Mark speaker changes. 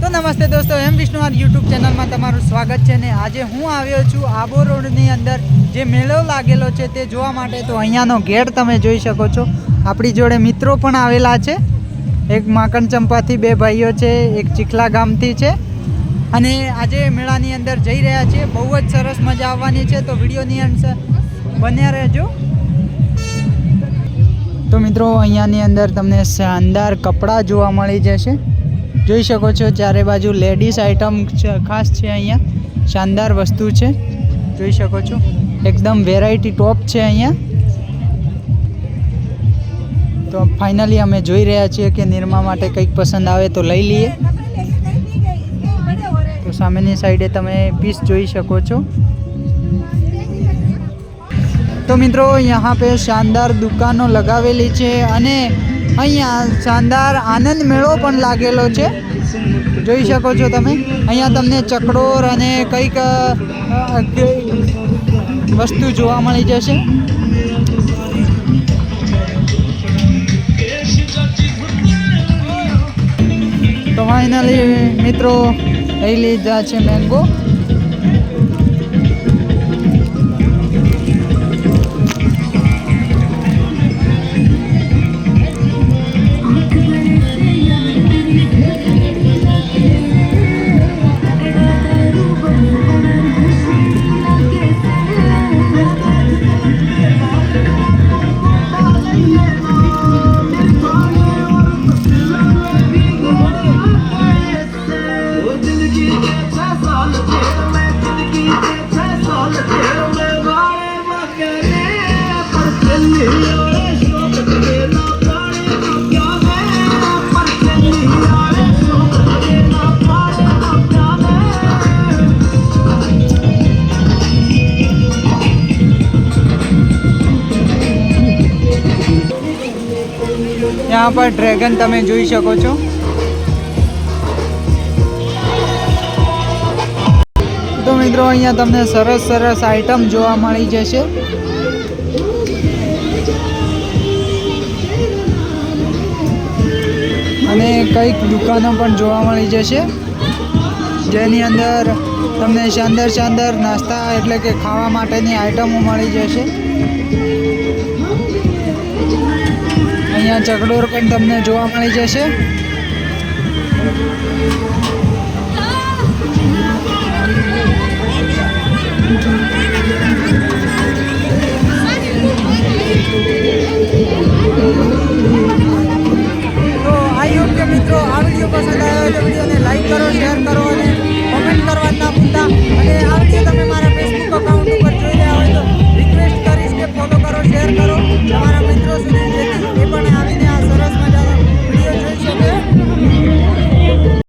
Speaker 1: तो नमस्ते दोस्तों, एम विष्णुवार यूट्यूब चैनल में तमारुं स्वागत है ने आज हूँ आव्यो छूं आबो रोडनी अंदर जे मेळो लागेलो छे ते जोवा माटे। तो अहींयानो गेट तमे जोई शको छो। आपणी जोड़े मित्रों पण आवेला छे, एक माकण चंपाथी बे भाईओ छे, एक चीखला गामथी छे अने आजे मेळानी अंदर जई रह्या छे। बहु ज सरस मजा आववानी छे, तो विडियोनी अंदर बन्या रहेजो। तो मित्रों अहींयानी अंदर तमने शानदार कपड़ा जोवा मळी जशे। જોઈ શકો છો ચારે બાજુ લેડીઝ આઇટમ ખાસ છે। અહીંયા શાનદાર વસ્તુ છે, જોઈ શકો છો એકદમ વેરાયટી ટોપ છે અહીંયા। તો ફાઇનલી અમે જોઈ રહ્યા છીએ કે નિર્મા માટે કંઈક પસંદ આવે તો લઈ લઈએ। તો સામેની સાઈડે તમે પીસ જોઈ શકો છો। तो मित्रों यहाँ पे शानदार दुकानों लगावेली छे अने अहींया शानदार आनंद मेळो पण लागेलो छे, जोई शको छो तमे। अहींया तमने चकडोर अने कंईक वस्तु जोवा मळी जशे। तो फाइनली मित्रों लई लीधा छे मैंगो। यहाँ पर ड्रेगन तमे जोई शको छो। तो मित्रों अहींया तमने सरस सरस आइटम जोवा मळी जशे। अने कईक दुकानों पण जोवा मळी जशे, जेनी अंदर तमने शानदार शानदार नास्ता एटले के खावा माटेनी आइटमो मळी जशे। अहींया चकडोर पण तमने जोवा मळी जशे।